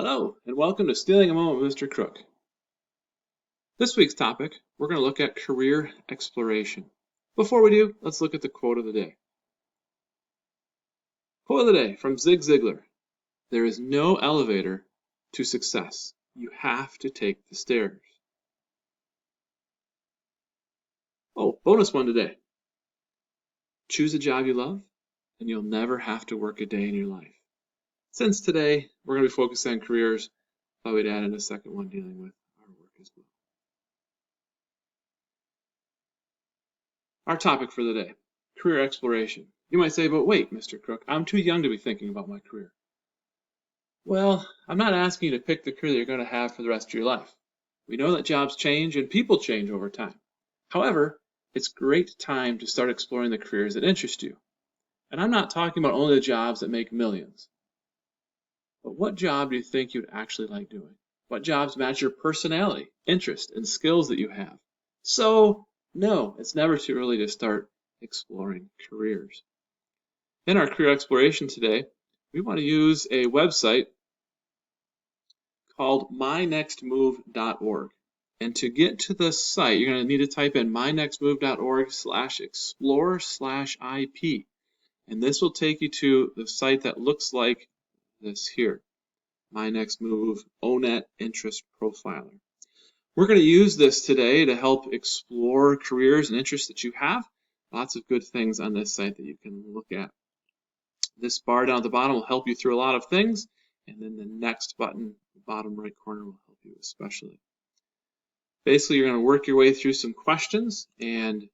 Hello, and welcome to Stealing a Moment with Mr. Crook. This week's topic, we're going to look at career exploration. Before we do, let's look at the quote of the day. Quote of the day from Zig Ziglar. There is no elevator to success. You have to take the stairs. Oh, bonus one today. Choose a job you love, and you'll never have to work a day in your life. Since today, we're going to be focusing on careers, I would add in a second one dealing with our work as well. Our topic for the day, career exploration. You might say, but wait, Mr. Crook, I'm too young to be thinking about my career. Well, I'm not asking you to pick the career that you're going to have for the rest of your life. We know that jobs change and people change over time. However, it's great time to start exploring the careers that interest you. And I'm not talking about only the jobs that make millions. But what job do you think you'd actually like doing? What jobs match your personality, interest, and skills that you have? So, no, it's never too early to start exploring careers. In our career exploration today, we want to use a website called mynextmove.org. And to get to the site, you're going to need to type in mynextmove.org/explore/IP. And this will take you to the site that looks like this here, MyNextMove ONET Interest Profiler. We're going to use this today to help explore careers and interests that you have. Lots of good things on this site that you can look at. This bar down at the bottom will help you through a lot of things, and then the next button, the bottom right corner, will help you especially. Basically, you're going to work your way through some questions and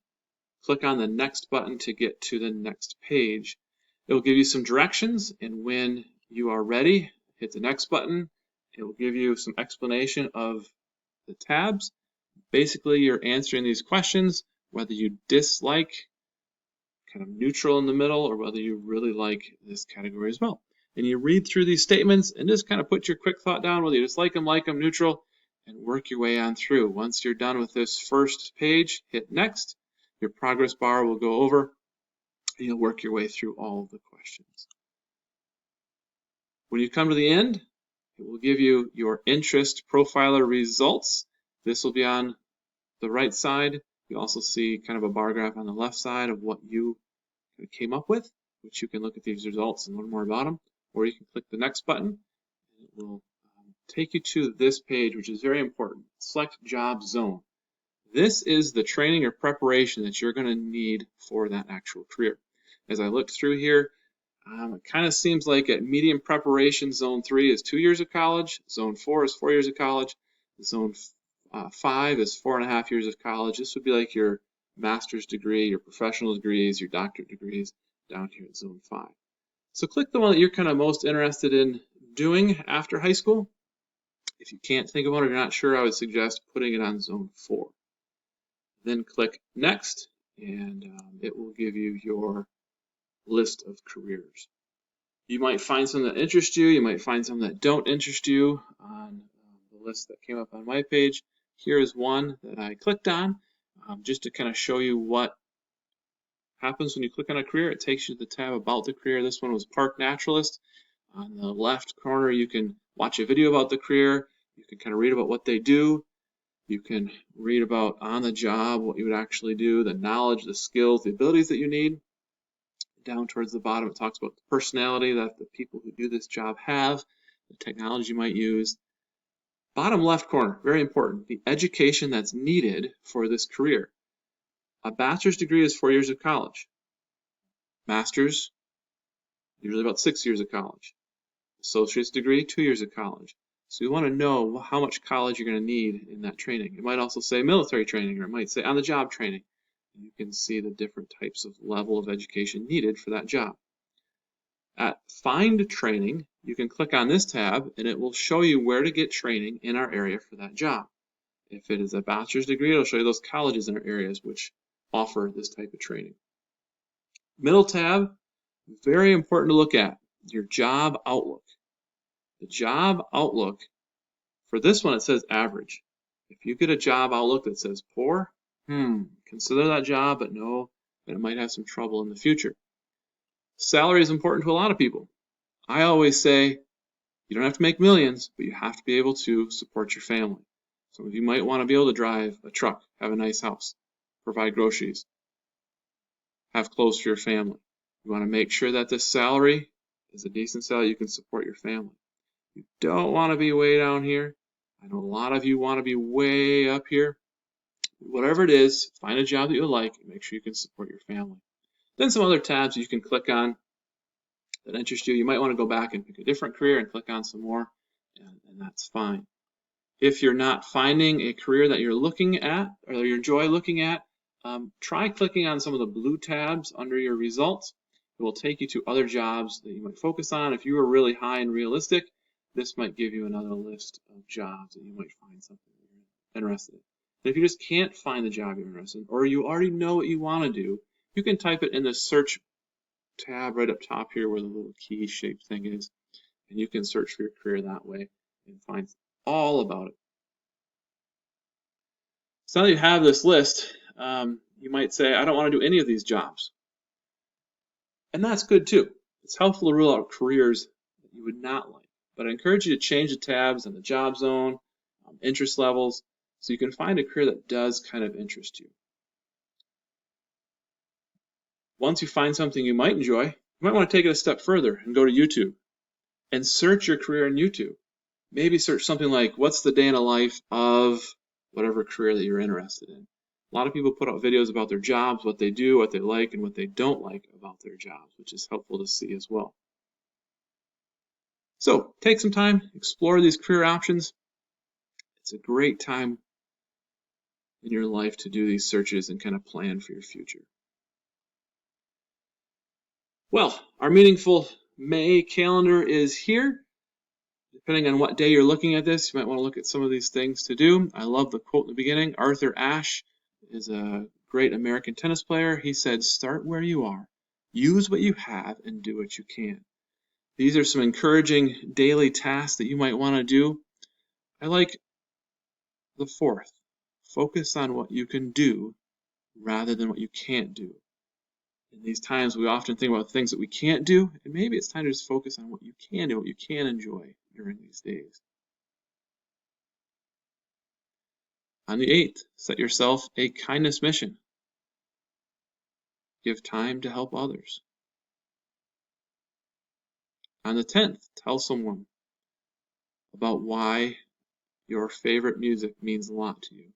click on the next button to get to the next page. It will give you some directions, and when you are ready, hit the next button. It will give you some explanation of the tabs. Basically, you're answering these questions, whether you dislike, kind of neutral in the middle, or whether you really like this category as well. And you read through these statements and just kind of put your quick thought down, whether you just like them, neutral, and work your way on through. Once you're done with this first page, hit next. Your progress bar will go over, and you'll work your way through all of the questions. When you come to the end, it will give you your interest profiler results. This will be on the right side. You also see kind of a bar graph on the left side of what you came up with, which you can look at these results and learn more about them, or you can click the next button and it will take you to this page, which is very important. Select job zone. This is the training or preparation that you're going to need for that actual career. As I look through here, it kind of seems like at medium preparation, zone 3 is 2 years of college, zone 4 is 4 years of college, zone 5 is 4.5 years of college. This would be like your master's degree, your professional degrees, your doctorate degrees down here at zone 5. So click the one that you're kind of most interested in doing after high school. If you can't think of one or you're not sure, I would suggest putting it on zone 4. Then click next, and it will give you your list of careers. You might find some that interest you. You might find some that don't interest you on the list that came up on my page. Here is one that I clicked on just to kind of show you what happens when you click on a career. It takes you to the tab about the career. This one was Park Naturalist. On the left corner, you can watch a video about the career. You can kind of read about what they do. You can read about on the job, what you would actually do, the knowledge, the skills, the abilities that you need. Down towards the bottom, it talks about the personality that the people who do this job have, the technology you might use. Bottom left corner, very important, the education that's needed for this career. A bachelor's degree is 4 years of college. Master's, usually about 6 years of college. Associate's degree, 2 years of college. So you want to know how much college you're going to need in that training. It might also say military training, or it might say on-the-job training. You can see the different types of level of education needed for that job. At Find Training, you can click on this tab and it will show you where to get training in our area for that job. If it is a bachelor's degree, it'll show you those colleges in our areas which offer this type of training. Middle tab, very important to look at, your job outlook. The job outlook, for this one it says average. If you get a job outlook that says poor, consider that job, but know that it might have some trouble in the future. Salary is important to a lot of people. I always say You don't have to make millions, but you have to be able to support your family. Some of you might want to be able to drive a truck, have a nice house, provide groceries, have clothes for your family. You want to make sure that this salary is a decent salary you can support your family. You don't want to be way down here. I know a lot of you want to be way up here. Whatever it is, find a job that you like and make sure you can support your family. Then some other tabs you can click on that interest you. You might want to go back and pick a different career and click on some more, and that's fine. If you're not finding a career that you're looking at or you enjoy looking at, try clicking on some of the blue tabs under your results. It will take you to other jobs that you might focus on. If you were really high and realistic, this might give you another list of jobs that you might find something you're interested in. And if you just can't find the job you're interested in, or you already know what you want to do, you can type it in the search tab right up top here where the little key shaped thing is, and you can search for your career that way and find all about it. So now that you have this list, you might say, I don't want to do any of these jobs. And that's good too. It's helpful to rule out careers that you would not like. But I encourage you to change the tabs in the job zone, interest levels, so you can find a career that does kind of interest you. Once you find something you might enjoy, you might want to take it a step further and go to YouTube and search your career on YouTube. Maybe search something like, what's the day in a life of whatever career that you're interested in. A lot of people put out videos about their jobs, what they do, what they like, and what they don't like about their jobs, which is helpful to see as well. So take some time, explore these career options. It's a great time in your life to do these searches and kind of plan for your future. Well, our Meaningful May calendar is here. Depending on what day you're looking at this, you might want to look at some of these things to do. I love the quote in the beginning. Arthur Ashe is a great American tennis player. He said, start where you are, use what you have, and do what you can. These are some encouraging daily tasks that you might want to do. I like the fourth. Focus on what you can do rather than what you can't do. In these times, we often think about things that we can't do, and maybe it's time to just focus on what you can do, what you can enjoy during these days. On the 8th, set yourself a kindness mission. Give time to help others. On the 10th, tell someone about why your favorite music means a lot to you.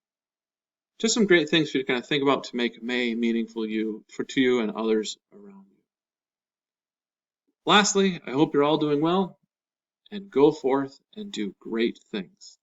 Just some great things for you to kind of think about to make May meaningful to you and others around you. Lastly, I hope you're all doing well, and go forth and do great things.